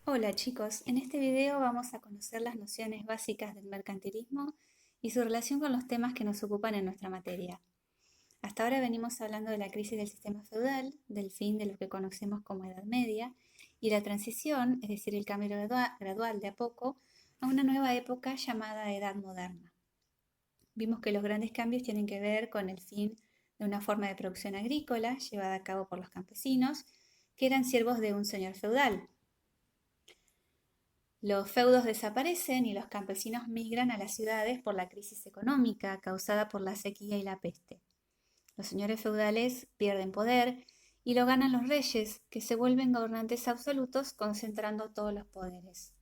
Hola chicos, en este video vamos a conocer las nociones básicas del mercantilismo y su relación con los temas que nos ocupan en nuestra materia. Hasta ahora venimos hablando de la crisis del sistema feudal, del fin de lo que conocemos como Edad Media y la transición, es decir, el cambio gradual de a poco, a una nueva época llamada Edad Moderna. Vimos que los grandes cambios tienen que ver con el fin de una forma de producción agrícola llevada a cabo por los campesinos, que eran siervos de un señor feudal. Los feudos desaparecen y los campesinos migran a las ciudades por la crisis económica causada por la sequía y la peste. Los señores feudales pierden poder y lo ganan los reyes, que se vuelven gobernantes absolutos concentrando todos los poderes.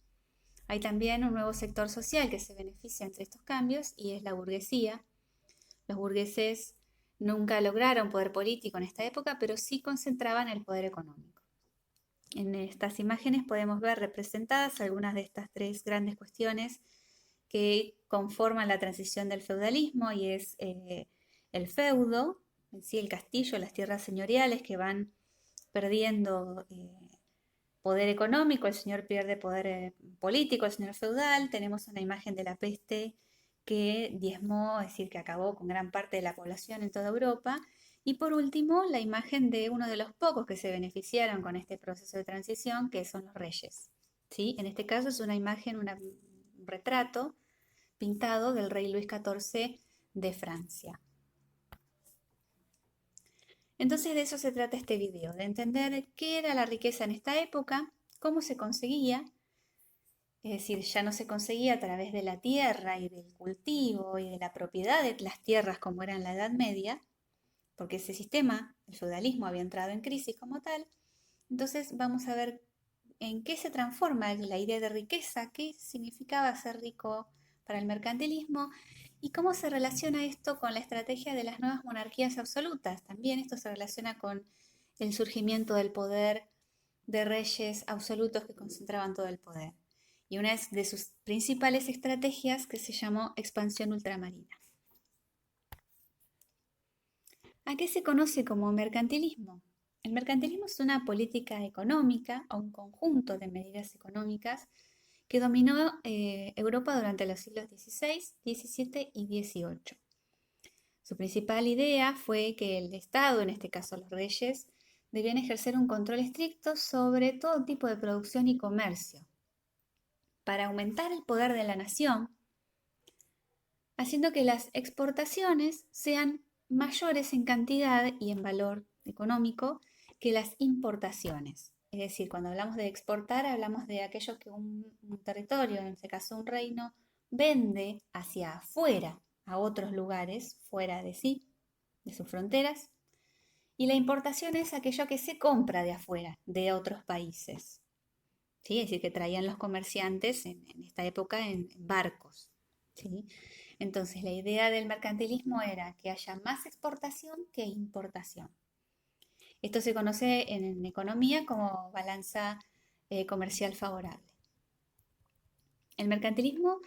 Hay también un nuevo sector social que se beneficia entre estos cambios y es la burguesía. Los burgueses nunca lograron poder político en esta época, pero sí concentraban el poder económico. En estas imágenes podemos ver representadas algunas de estas tres grandes cuestiones que conforman la transición del feudalismo y es el feudo, en sí el castillo, las tierras señoriales que van perdiendo poder económico, el señor pierde poder político, el señor feudal, tenemos una imagen de la peste que diezmó, es decir, que acabó con gran parte de la población en toda Europa. Y por último, la imagen de uno de los pocos que se beneficiaron con este proceso de transición, que son los reyes. ¿Sí? En este caso es una imagen, un retrato pintado del rey Luis XIV de Francia. Entonces de eso se trata este video, de entender qué era la riqueza en esta época, cómo se conseguía, es decir, ya no se conseguía a través de la tierra y del cultivo y de la propiedad de las tierras como era en la Edad Media, porque ese sistema, el feudalismo, había entrado en crisis como tal. Entonces vamos a ver en qué se transforma la idea de riqueza, qué significaba ser rico para el mercantilismo y cómo se relaciona esto con la estrategia de las nuevas monarquías absolutas. También esto se relaciona con el surgimiento del poder de reyes absolutos que concentraban todo el poder. Y una de sus principales estrategias que se llamó expansión ultramarina. ¿A qué se conoce como mercantilismo? El mercantilismo es una política económica o un conjunto de medidas económicas que dominó Europa durante los siglos XVI, XVII y XVIII. Su principal idea fue que el Estado, en este caso los reyes, debían ejercer un control estricto sobre todo tipo de producción y comercio, para aumentar el poder de la nación, haciendo que las exportaciones sean mayores en cantidad y en valor económico que las importaciones. Es decir, cuando hablamos de exportar, hablamos de aquello que un territorio, en este caso un reino, vende hacia afuera, a otros lugares, fuera de sí, de sus fronteras. Y la importación es aquello que se compra de afuera, de otros países. ¿Sí? Es decir, que traían los comerciantes en esta época en barcos. ¿Sí? Entonces, la idea del mercantilismo era que haya más exportación que importación. Esto se conoce en economía como balanza comercial favorable. El mercantilismo,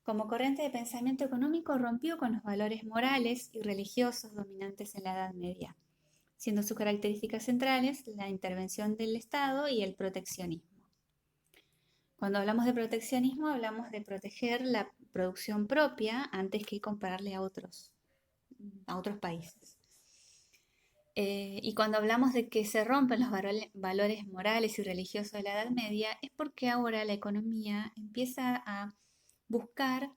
como corriente de pensamiento económico, rompió con los valores morales y religiosos dominantes en la Edad Media, siendo sus características centrales la intervención del Estado y el proteccionismo. Cuando hablamos de proteccionismo, hablamos de proteger la producción propia antes que comprarle a otros países. Y cuando hablamos de que se rompen los valores morales y religiosos de la Edad Media, es porque ahora la economía empieza a buscar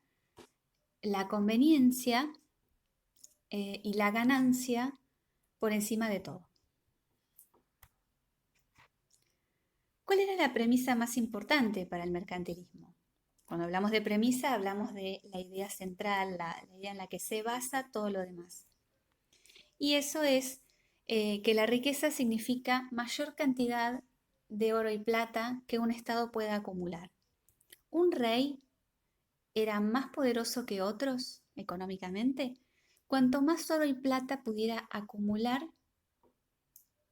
la conveniencia y la ganancia por encima de todo. ¿Cuál era la premisa más importante para el mercantilismo? Cuando hablamos de premisa, hablamos de la idea central, la idea en la que se basa todo lo demás. Y eso es que la riqueza significa mayor cantidad de oro y plata que un Estado pueda acumular. Un rey era más poderoso que otros económicamente cuanto más oro y plata pudiera acumular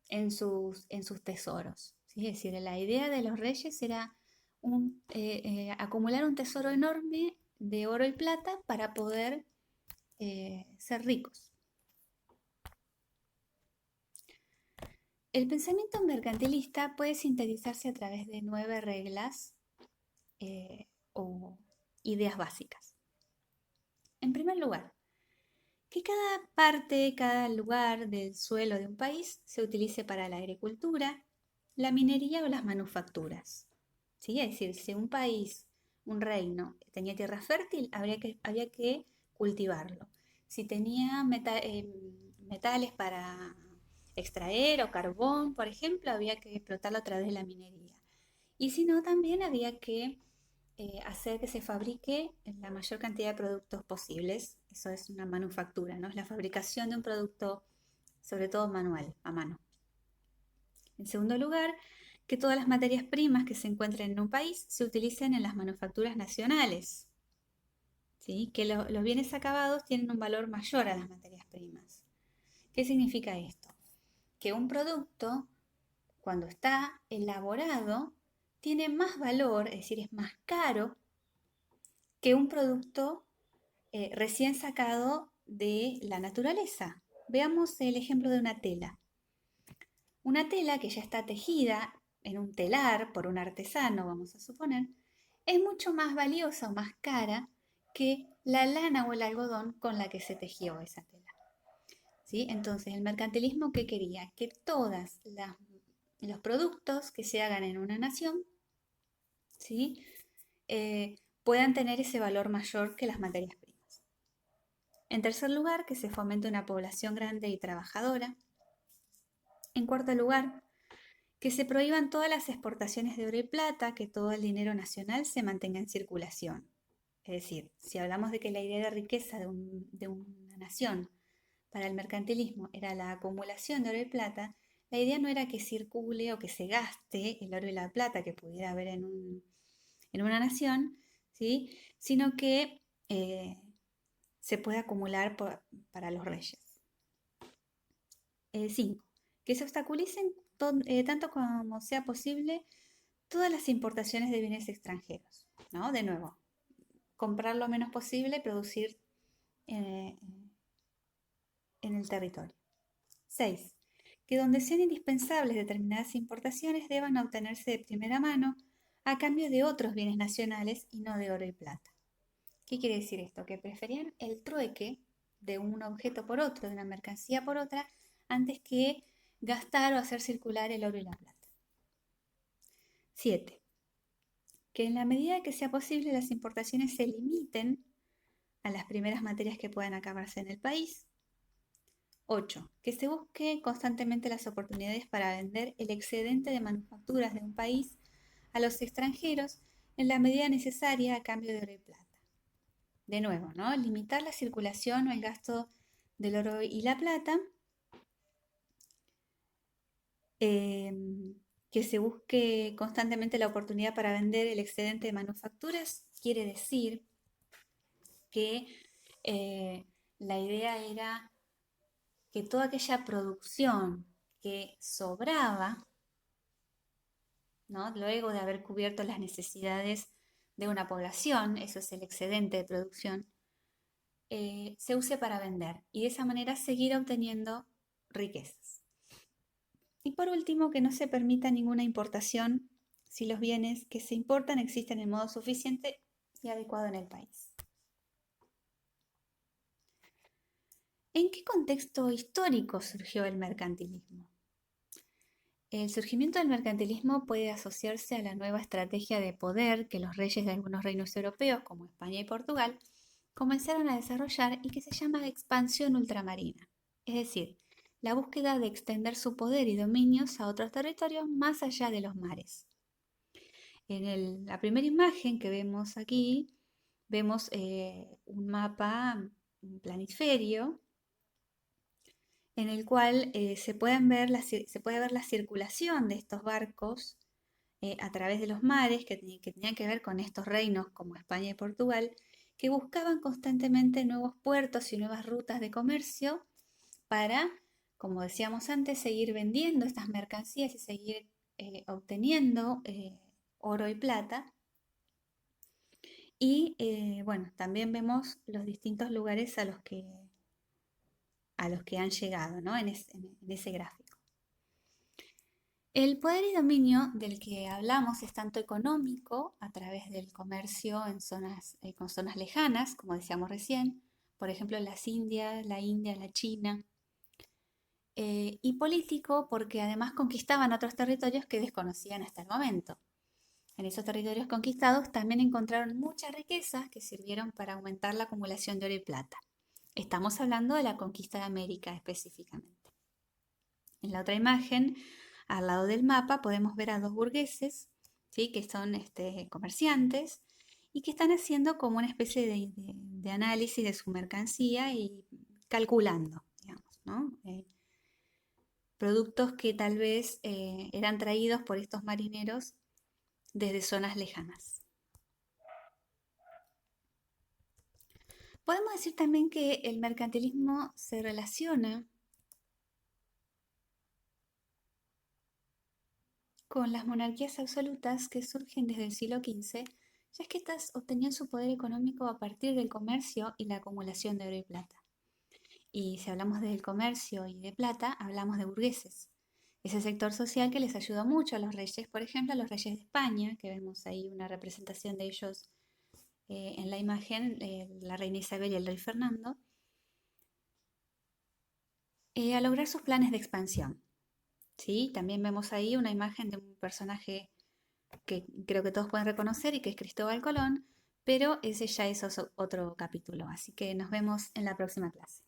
en sus tesoros. ¿Sí? Es decir, la idea de los reyes era acumular un tesoro enorme de oro y plata para poder ser ricos. El pensamiento mercantilista puede sintetizarse a través de 9 reglas o ideas básicas. En primer lugar, que cada parte, cada lugar del suelo de un país se utilice para la agricultura, la minería o las manufacturas. ¿Sí? Es decir, si un país, un reino, tenía tierra fértil, había que cultivarlo. Si tenía metales para extraer o carbón, por ejemplo, había que explotarlo a través de la minería. Y si no, también había que hacer que se fabrique la mayor cantidad de productos posibles. Eso es una manufactura, ¿no? Es la fabricación de un producto, sobre todo manual, a mano. En segundo lugar, que todas las materias primas que se encuentren en un país se utilicen en las manufacturas nacionales. ¿Sí? Que los bienes acabados tienen un valor mayor a las materias primas. ¿Qué significa esto? Que un producto, cuando está elaborado, tiene más valor, es decir, es más caro que un producto recién sacado de la naturaleza. Veamos el ejemplo de una tela. Una tela que ya está tejida en un telar por un artesano, vamos a suponer, es mucho más valiosa o más cara que la lana o el algodón con la que se tejió esa tela. ¿Sí? Entonces, el mercantilismo, ¿qué quería? Que todos los productos que se hagan en una nación, ¿sí? Puedan tener ese valor mayor que las materias primas. En tercer lugar, que se fomente una población grande y trabajadora. En cuarto lugar, que se prohíban todas las exportaciones de oro y plata, que todo el dinero nacional se mantenga en circulación. Es decir, si hablamos de que la idea de riqueza de una nación para el mercantilismo era la acumulación de oro y plata, la idea no era que circule o que se gaste el oro y la plata que pudiera haber en una nación, ¿sí? Sino que se puede acumular para los reyes. 5. Que se obstaculicen tanto como sea posible todas las importaciones de bienes extranjeros, ¿no? De nuevo, comprar lo menos posible y producir eh, en el territorio. 6. Que donde sean indispensables determinadas importaciones deban obtenerse de primera mano a cambio de otros bienes nacionales y no de oro y plata. ¿Qué quiere decir esto? Que preferían el trueque de un objeto por otro, de una mercancía por otra, antes que gastar o hacer circular el oro y la plata. 7. Que en la medida que sea posible las importaciones se limiten a las primeras materias que puedan acabarse en el país. 8. Que se busque constantemente las oportunidades para vender el excedente de manufacturas de un país a los extranjeros en la medida necesaria a cambio de oro y plata. De nuevo, ¿no? Limitar la circulación o el gasto del oro y la plata. Que se busque constantemente la oportunidad para vender el excedente de manufacturas quiere decir que la idea era que toda aquella producción que sobraba, ¿no? Luego de haber cubierto las necesidades de una población, eso es el excedente de producción, se use para vender y de esa manera seguir obteniendo riquezas. Y por último, que no se permita ninguna importación si los bienes que se importan existen en modo suficiente y adecuado en el país. ¿En qué contexto histórico surgió el mercantilismo? El surgimiento del mercantilismo puede asociarse a la nueva estrategia de poder que los reyes de algunos reinos europeos, como España y Portugal, comenzaron a desarrollar y que se llama expansión ultramarina, es decir, la búsqueda de extender su poder y dominios a otros territorios más allá de los mares. En la primera imagen que vemos aquí, vemos un mapa, un planisferio, en el cual se puede ver la circulación de estos barcos a través de los mares que tenían que ver con estos reinos como España y Portugal, que buscaban constantemente nuevos puertos y nuevas rutas de comercio para, como decíamos antes, seguir vendiendo estas mercancías y seguir obteniendo oro y plata. Y bueno, también vemos los distintos lugares a los que han llegado, ¿no? En ese gráfico. El poder y dominio del que hablamos es tanto económico, a través del comercio en zonas, con zonas lejanas, como decíamos recién, por ejemplo las Indias, la India, la China, y político porque además conquistaban otros territorios que desconocían hasta el momento. En esos territorios conquistados también encontraron muchas riquezas que sirvieron para aumentar la acumulación de oro y plata. Estamos hablando de la conquista de América específicamente. En la otra imagen, al lado del mapa, podemos ver a dos burgueses, ¿sí? Que son comerciantes y que están haciendo como una especie de análisis de su mercancía y calculando, digamos, ¿no? Productos que tal vez eran traídos por estos marineros desde zonas lejanas. Podemos decir también que el mercantilismo se relaciona con las monarquías absolutas que surgen desde el siglo XV, ya que éstas obtenían su poder económico a partir del comercio y la acumulación de oro y plata. Y si hablamos del comercio y de plata, hablamos de burgueses. Ese sector social que les ayudó mucho a los reyes, por ejemplo, a los reyes de España, que vemos ahí una representación de ellos en la imagen, la reina Isabel y el rey Fernando, a lograr sus planes de expansión. ¿Sí? También vemos ahí una imagen de un personaje que creo que todos pueden reconocer y que es Cristóbal Colón, pero ese ya es otro capítulo. Así que nos vemos en la próxima clase.